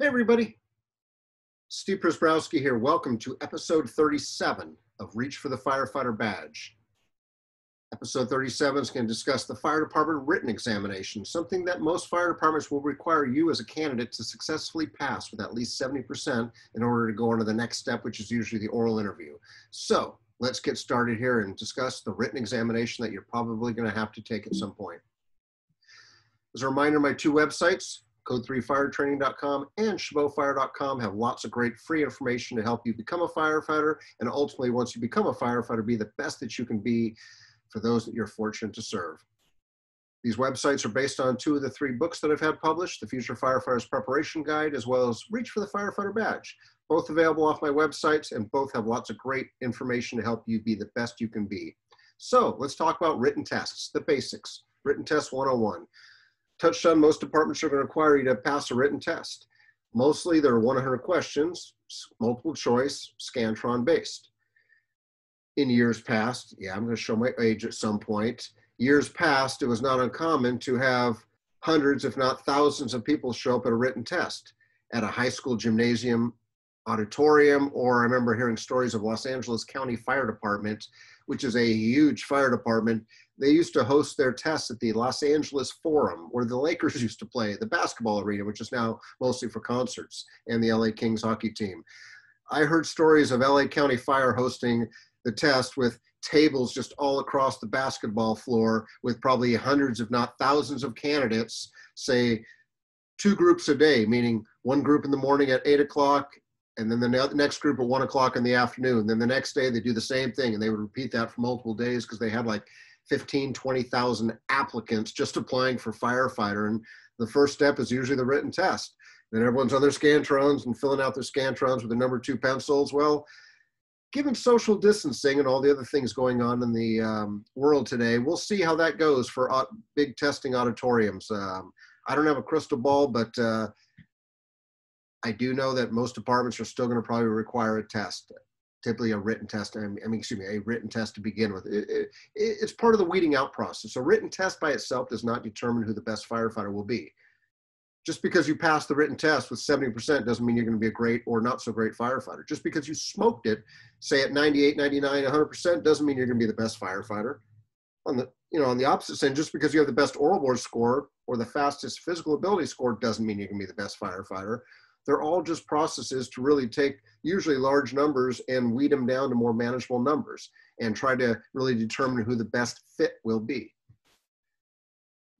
Hey everybody, Steve Prziborowski here. Welcome to episode 37 of Reach for the Firefighter Badge. Episode 37 is going to discuss the fire department written examination, something that most fire departments will require you as a candidate to successfully pass with at least 70% in order to go on to the next step, which is usually the oral interview. So let's get started here and discuss the written examination that you're probably going to have to take at some point. As a reminder, my two websites, code3firetraining.com and chabotfire.com, have lots of great free information to help you become a firefighter, and ultimately, once you become a firefighter, be the best that you can be for those that you're fortunate to serve. These websites are based on two of the three books that I've had published, the Future Firefighters Preparation Guide, as well as Reach for the Firefighter Badge. Both available off my websites, and both have lots of great information to help you be the best you can be. So let's talk about written tests, the basics. Written test 101. Touched on, most departments are going to require you to pass a written test. Mostly there are 100 questions, multiple choice, Scantron based. In years past, I'm going to show my age at some point. Years past, it was not uncommon to have hundreds, if not thousands of people show up at a written test at a high school gymnasium auditorium, or I remember hearing stories of Los Angeles County Fire Department, which is a huge fire department. They used to host their tests at the Los Angeles Forum, where the Lakers used to play, the basketball arena, which is now mostly for concerts, and the LA Kings hockey team. I heard stories of LA County Fire hosting the test with tables just all across the basketball floor with probably hundreds, if not thousands of candidates, say 2 groups a day, meaning one group in the morning at 8 o'clock, and then the next group at 1 o'clock in the afternoon. Then the next day they do the same thing, and they would repeat that for multiple days because they had like 15, 20,000 applicants just applying for firefighter. And the first step is usually the written test. Then everyone's on their Scantrons and filling out their Scantrons with the number 2 pencils. Well, given social distancing and all the other things going on in the world today, we'll see how that goes for big testing auditoriums. I don't have a crystal ball, but I do know that most departments are still going to probably require a test, typically a written test. A written test to begin with. It's part of the weeding out process. A written test by itself does not determine who the best firefighter will be. Just because you pass the written test with 70% doesn't mean you're going to be a great or not so great firefighter. Just because you smoked it, say at 98, 99, 100%, doesn't mean you're going to be the best firefighter. On the opposite end, just because you have the best oral board score or the fastest physical ability score doesn't mean you can be the best firefighter. They're all just processes to really take usually large numbers and weed them down to more manageable numbers and try to really determine who the best fit will be.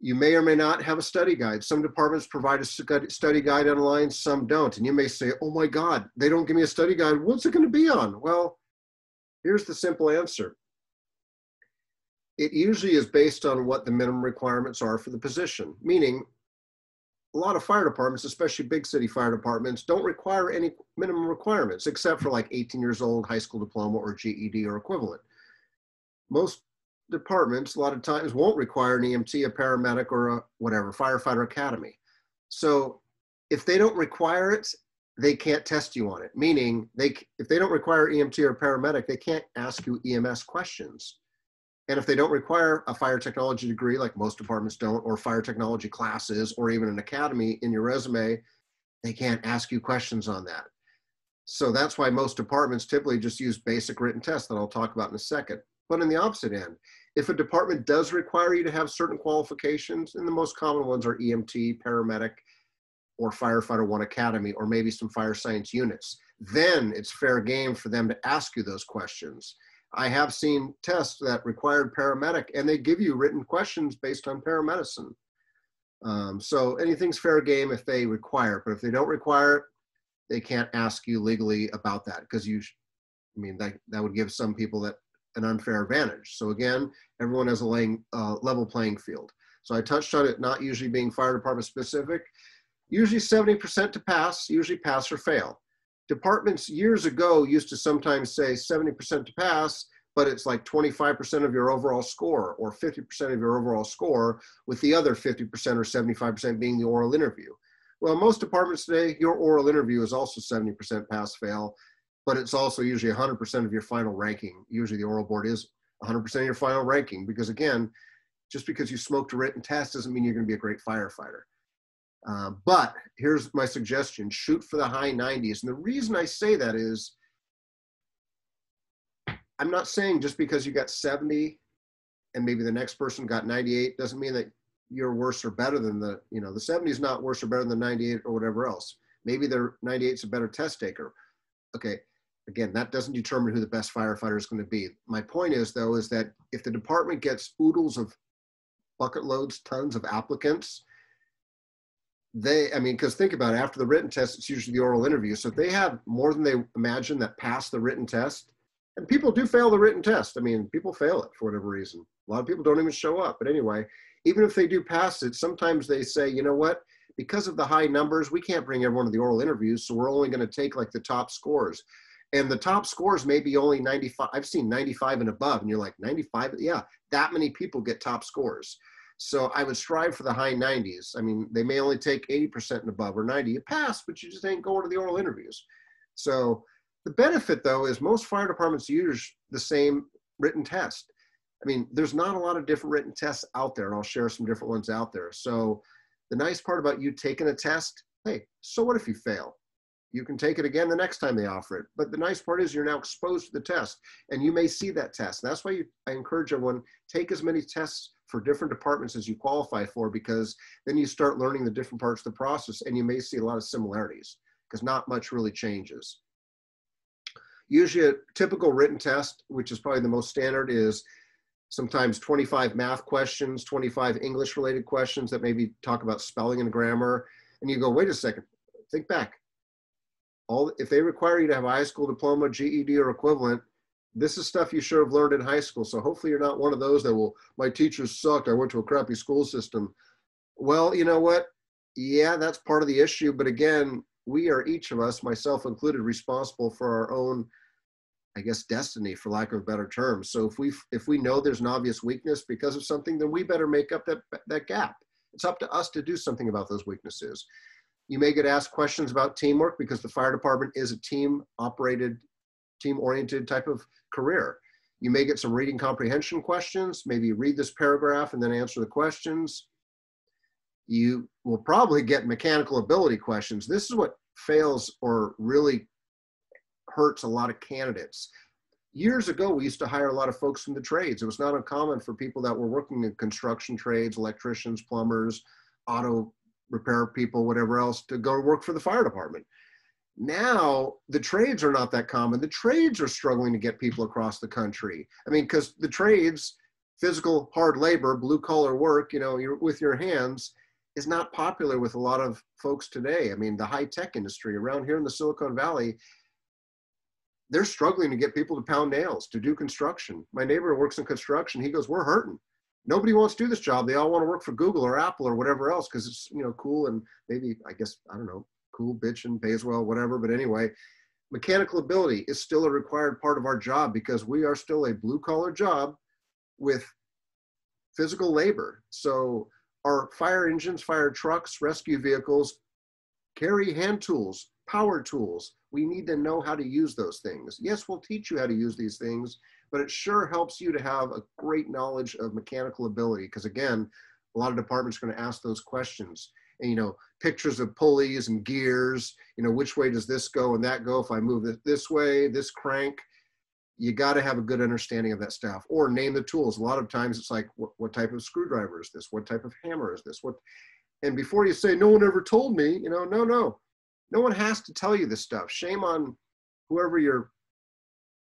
You may or may not have a study guide. Some departments provide a study guide online, some don't. And you may say, oh my God, they don't give me a study guide. What's it going to be on? Well, here's the simple answer. It usually is based on what the minimum requirements are for the position, meaning a lot of fire departments, especially big city fire departments, don't require any minimum requirements except for like 18 years old, high school diploma, or GED or equivalent. Most departments, a lot of times, won't require an EMT, a paramedic, or a whatever, firefighter academy. So if they don't require it, they can't test you on it. Meaning, if they don't require EMT or paramedic, they can't ask you EMS questions. And if they don't require a fire technology degree, like most departments don't, or fire technology classes, or even an academy in your resume, they can't ask you questions on that. So that's why most departments typically just use basic written tests that I'll talk about in a second. But on the opposite end, if a department does require you to have certain qualifications, and the most common ones are EMT, paramedic, or Firefighter 1 Academy, or maybe some fire science units, then it's fair game for them to ask you those questions. I have seen tests that required paramedic, and they give you written questions based on paramedicine. So anything's fair game if they require it, but if they don't require it, they can't ask you legally about that, because that would give some people an unfair advantage. So again, everyone has a level playing field. So I touched on it not usually being fire department specific, usually 70% to pass, usually pass or fail. Departments years ago used to sometimes say 70% to pass, but it's like 25% of your overall score or 50% of your overall score, with the other 50% or 75% being the oral interview. Well, most departments today, your oral interview is also 70% pass fail, but it's also usually 100% of your final ranking. Usually the oral board is 100% of your final ranking, because again, just because you smoked a written test doesn't mean you're going to be a great firefighter. But here's my suggestion: shoot for the high 90s. And the reason I say that is, I'm not saying just because you got 70 and maybe the next person got 98 doesn't mean that you're worse or better than the 70 is not worse or better than 98 or whatever else. Maybe their 98 is a better test taker. Okay, again, that doesn't determine who the best firefighter is going to be. My point is, though, is that if the department gets oodles of bucket loads, tons of applicants, because think about it, after the written test, it's usually the oral interview. So if they have more than they imagine that pass the written test, and people do fail the written test. I mean, people fail it for whatever reason. A lot of people don't even show up. But anyway, even if they do pass it, sometimes they say, you know what, because of the high numbers, we can't bring everyone to the oral interviews, so we're only going to take like the top scores. And the top scores may be only 95. I've seen 95 and above, and you're like, 95? Yeah, that many people get top scores. So I would strive for the high 90s. I mean, they may only take 80% and above or 90. You pass, but you just ain't going to the oral interviews. So the benefit, though, is most fire departments use the same written test. I mean, there's not a lot of different written tests out there, and I'll share some different ones out there. So the nice part about you taking a test, hey, so what if you fail? You can take it again the next time they offer it. But the nice part is you're now exposed to the test, and you may see that test. And that's why I encourage everyone, take as many tests for different departments as you qualify for, because then you start learning the different parts of the process, and you may see a lot of similarities because not much really changes. Usually a typical written test, which is probably the most standard, is sometimes 25 math questions, 25 English related questions that maybe talk about spelling and grammar. And you go, wait a second, think back. If they require you to have a high school diploma, GED or equivalent, this is stuff you should have learned in high school. So hopefully you're not one of those that will, my teachers sucked, I went to a crappy school system. Well, you know what? Yeah, that's part of the issue. But again, we are, each of us, myself included, responsible for our own, I guess, destiny, for lack of a better term. So if we know there's an obvious weakness because of something, then we better make up that gap. It's up to us to do something about those weaknesses. You may get asked questions about teamwork because the fire department is a team-operated, team-oriented type of career. You may get some reading comprehension questions. Maybe read this paragraph and then answer the questions. You will probably get mechanical ability questions. This is what fails or really hurts a lot of candidates. Years ago, we used to hire a lot of folks from the trades. It was not uncommon for people that were working in construction trades, electricians, plumbers, auto repair people, whatever else, to go work for the fire department. Now, the trades are not that common. The trades are struggling to get people across the country. I mean, because the trades, physical, hard labor, blue collar work, you're with your hands, is not popular with a lot of folks today. I mean, the high tech industry around here in the Silicon Valley, they're struggling to get people to pound nails, to do construction. My neighbor works in construction. He goes, we're hurting. Nobody wants to do this job. They all want to work for Google or Apple or whatever else because it's, cool and maybe, I guess, I don't know, cool, bitchin', pays well, whatever. But anyway, mechanical ability is still a required part of our job because we are still a blue collar job with physical labor. So our fire engines, fire trucks, rescue vehicles carry hand tools, power tools. We need to know how to use those things. Yes, we'll teach you how to use these things, but it sure helps you to have a great knowledge of mechanical ability because, again, a lot of departments are going to ask those questions. And, pictures of pulleys and gears, which way does this go and that go? If I move it this way, this crank, you got to have a good understanding of that stuff. Or name the tools. A lot of times it's like, what type of screwdriver is this? What type of hammer is this? And before you say, no one ever told me, no. No one has to tell you this stuff. Shame on whoever you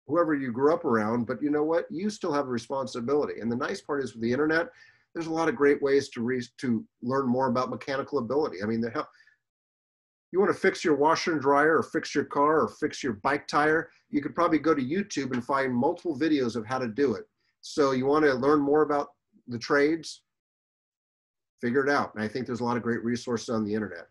grew up around, but you know what? You still have a responsibility. And the nice part is with the internet, there's a lot of great ways to learn more about mechanical ability. I mean, you want to fix your washer and dryer or fix your car or fix your bike tire, you could probably go to YouTube and find multiple videos of how to do it. So you want to learn more about the trades, figure it out. And I think there's a lot of great resources on the internet.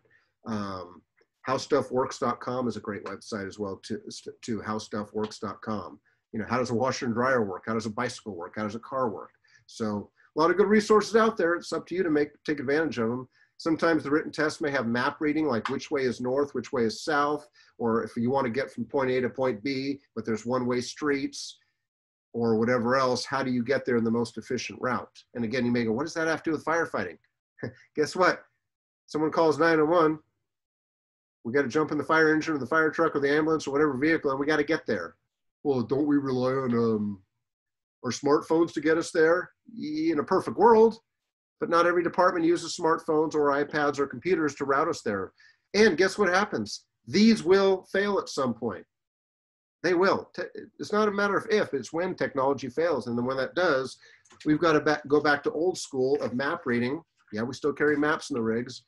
HowStuffWorks.com is a great website as well, to HowStuffWorks.com. How does a washer and dryer work? How does a bicycle work? How does a car work? So a lot of good resources out there. It's up to you to take advantage of them. Sometimes the written test may have map reading, like which way is north, which way is south, or if you want to get from point A to point B, but there's one-way streets or whatever else, how do you get there in the most efficient route? And again, you may go, what does that have to do with firefighting? Guess what? Someone calls 911, we got to jump in the fire engine or the fire truck or the ambulance or whatever vehicle, and we got to get there. Well, don't we rely on our smartphones to get us there? In a perfect world, but not every department uses smartphones or iPads or computers to route us there. And guess what happens? These will fail at some point. They will. It's not a matter of if, it's when technology fails. And then when that does, we've got to go back to old school of map reading. Yeah, we still carry maps in the rigs.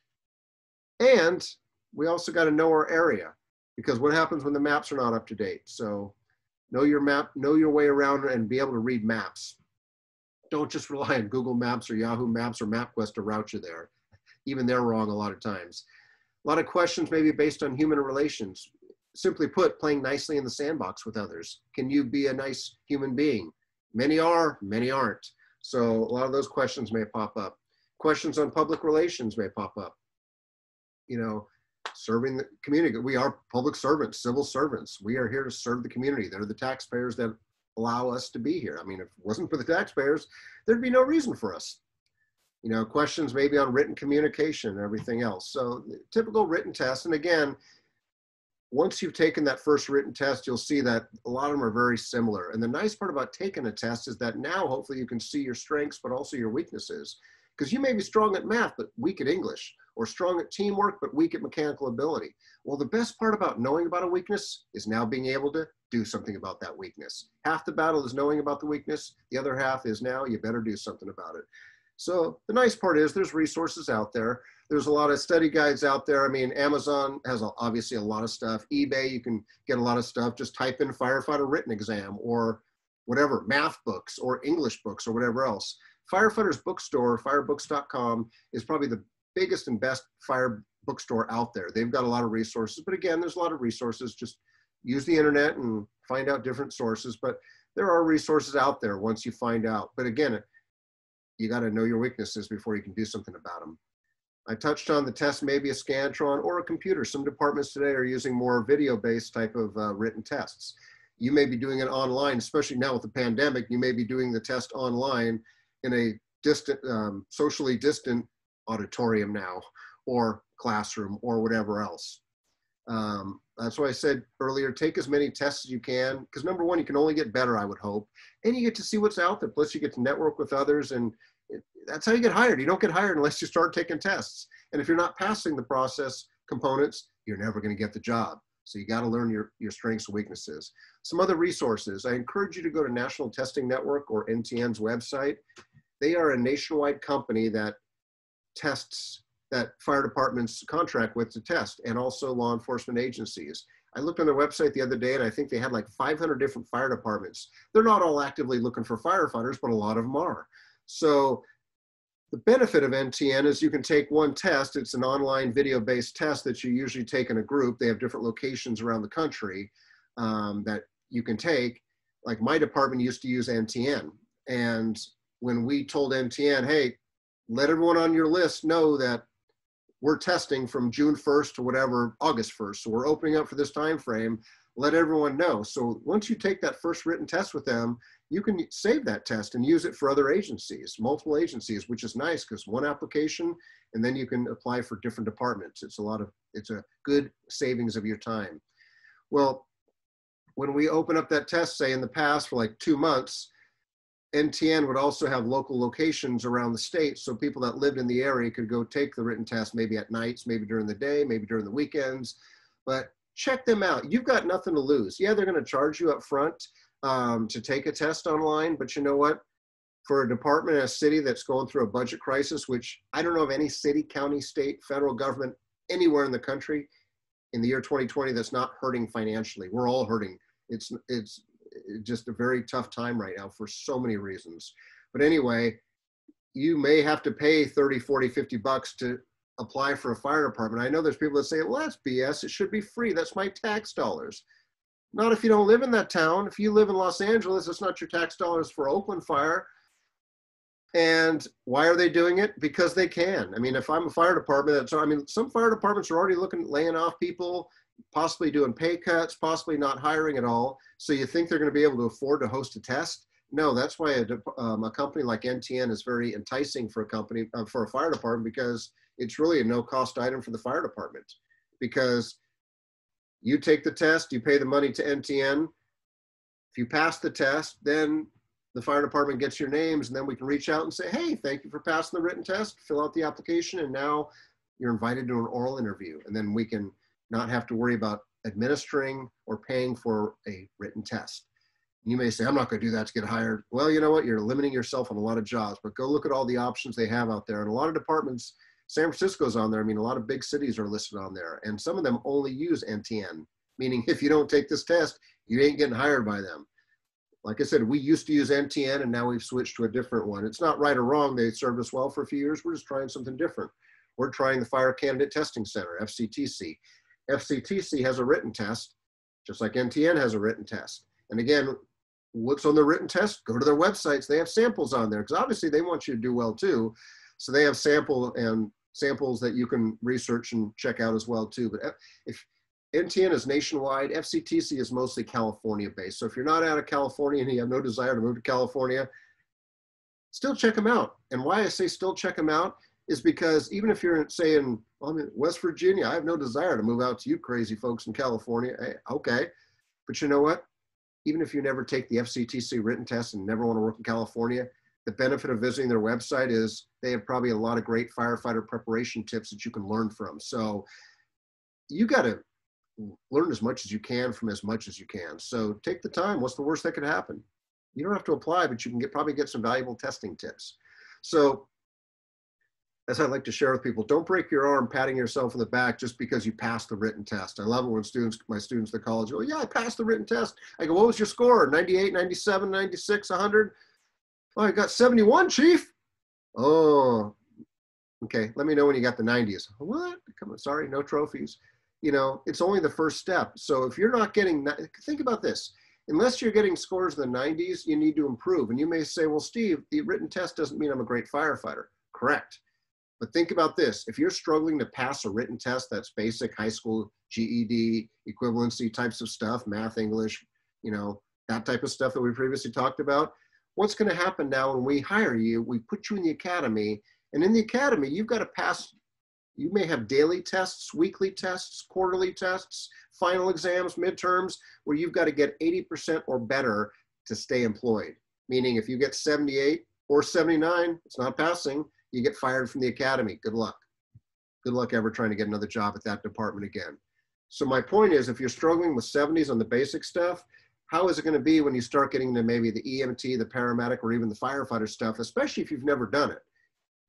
And we also got to know our area, because what happens when the maps are not up to date? So know your map, know your way around, and be able to read maps. Don't just rely on Google Maps or Yahoo Maps or MapQuest to route you there. Even they're wrong a lot of times. A lot of questions may be based on human relations. Simply put, playing nicely in the sandbox with others. Can you be a nice human being? Many are, many aren't. So a lot of those questions may pop up. Questions on public relations may pop up. You know, serving the community. We are public servants, civil servants. We are here to serve the community. They're the taxpayers that allow us to be here. I mean, if it wasn't for the taxpayers, there'd be no reason for us. You know, questions maybe on written communication and everything else. So typical written tests. And again, once you've taken that first written test, you'll see that a lot of them are very similar. And the nice part about taking a test is that now hopefully you can see your strengths, but also your weaknesses. Because you may be strong at math, but weak at English, or strong at teamwork, but weak at mechanical ability. Well, the best part about knowing about a weakness is now being able to do something about that weakness. Half the battle is knowing about the weakness. The other half is now you better do something about it. So the nice part is there's resources out there. There's a lot of study guides out there. I mean, Amazon has obviously a lot of stuff. eBay, you can get a lot of stuff. Just type in firefighter written exam or whatever, math books or English books or whatever else. Firefighter's bookstore, firebooks.com, is probably the biggest and best fire bookstore out there. They've got a lot of resources, but again, there's a lot of resources. Just use the internet and find out different sources, but there are resources out there once you find out. But again, you got to know your weaknesses before you can do something about them. I touched on the test, maybe a Scantron or a computer. Some departments today are using more video-based type of written tests. You may be doing it online, especially now with the pandemic. You may be doing the test online in a distant, socially distant auditorium now, or classroom, or whatever else. That's why I said earlier, take as many tests as you can, because number one, you can only get better, I would hope, and you get to see what's out there. Plus you get to network with others, and that's how you get hired. You don't get hired unless you start taking tests. And if you're not passing the process components, you're never going to get the job. So you got to learn your strengths and weaknesses. Some other resources. I encourage you to go to National Testing Network or NTN's website. They are a nationwide company that tests, that fire departments contract with to test, and also law enforcement agencies. I looked on their website the other day and I think they had like 500 different fire departments. They're not all actively looking for firefighters, but a lot of them are. So the benefit of NTN is you can take one test. It's an online video-based test that you usually take in a group. They have different locations around the country that you can take. Like my department used to use NTN. And when we told NTN, hey, let everyone on your list know that we're testing from June 1st to whatever, August 1st. So we're opening up for this time frame. Let everyone know. So once you take that first written test with them, you can save that test and use it for other agencies, multiple agencies, which is nice because one application, and then you can apply for different departments. It's a good savings of your time. Well, when we open up that test, say in the past for like 2 months, NTN would also have local locations around the state, so people that lived in the area could go take the written test maybe at nights, maybe during the day, maybe during the weekends, but check them out. You've got nothing to lose. Yeah, they're going to charge you up front to take a test online, but you know what? For a department in a city that's going through a budget crisis, which I don't know of any city, county, state, federal government, anywhere in the country in the year 2020 that's not hurting financially. We're all hurting. It's just a very tough time right now for so many reasons. But anyway, you may have to pay 30, 40, 50 bucks to apply for a fire department. I know there's people that say, well, that's BS. It should be free. That's my tax dollars. Not if you don't live in that town. If you live in Los Angeles, it's not your tax dollars for Oakland Fire. And why are they doing it? Because they can. I mean, if I'm a fire department, some fire departments are already laying off people, possibly doing pay cuts, possibly not hiring at all. So you think they're going to be able to afford to host a test? No, that's why a company like NTN is very enticing for a company, for a fire department, because it's really a no-cost item for the fire department, because you take the test, you pay the money to NTN. If you pass the test, then the fire department gets your names, and then we can reach out and say, hey, thank you for passing the written test, fill out the application, and now you're invited to an oral interview. And then we can not have to worry about administering or paying for a written test. You may say, I'm not going to do that to get hired. Well, you know what? You're limiting yourself on a lot of jobs, but go look at all the options they have out there. And a lot of departments, San Francisco's on there. I mean, a lot of big cities are listed on there, and some of them only use NTN, meaning if you don't take this test, you ain't getting hired by them. Like I said, we used to use NTN, and now we've switched to a different one. It's not right or wrong. They served us well for a few years. We're just trying something different. We're trying the Fire Candidate Testing Center, FCTC. FCTC has a written test, just like NTN has a written test. And again, what's on the written test? Go to their websites. They have samples on there, because obviously they want you to do well too. So they have samples that you can research and check out as well too. But if NTN is nationwide, FCTC is mostly California based. So if you're not out of California and you have no desire to move to California, still check them out. And why I say still check them out is because even if you're saying, well, I'm in West Virginia, I have no desire to move out to you crazy folks in California. Hey, okay. But you know what? Even if you never take the FCTC written test and never want to work in California, the benefit of visiting their website is they have probably a lot of great firefighter preparation tips that you can learn from. So you got to learn as much as you can from as much as you can. So take the time. What's the worst that could happen? You don't have to apply, but you can probably get some valuable testing tips. So as I like to share with people, don't break your arm patting yourself in the back just because you passed the written test. I love it when my students at college go, yeah, I passed the written test. I go, what was your score? 98, 97, 96, 100? Oh, I got 71, Chief. Oh, okay. Let me know when you got the 90s. What? Come on, sorry, no trophies. You know, it's only the first step. So if you're not getting, think about this. Unless you're getting scores in the 90s, you need to improve. And you may say, well, Steve, the written test doesn't mean I'm a great firefighter. Correct. But think about this. If you're struggling to pass a written test, that's basic high school GED, equivalency types of stuff, math, English, you know, that type of stuff that we previously talked about. What's going to happen now when we hire you, we put you in the academy, and in the academy, you've got to pass, you may have daily tests, weekly tests, quarterly tests, final exams, midterms, where you've got to get 80% or better to stay employed. Meaning if you get 78 or 79, it's not passing, you get fired from the academy. Good luck. Good luck ever trying to get another job at that department again. So my point is, if you're struggling with 70s on the basic stuff, how is it going to be when you start getting to maybe the EMT, the paramedic, or even the firefighter stuff, especially if you've never done it?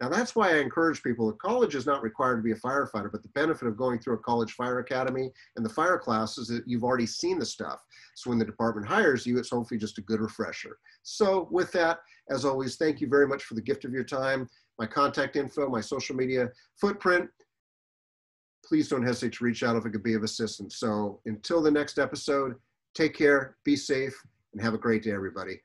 Now, that's why I encourage people that college is not required to be a firefighter, but the benefit of going through a college fire academy and the fire class is that you've already seen the stuff. So when the department hires you, it's hopefully just a good refresher. So with that, as always, thank you very much for the gift of your time. My contact info, my social media footprint. Please don't hesitate to reach out if it could be of assistance. So until the next episode, take care, be safe, and have a great day, everybody.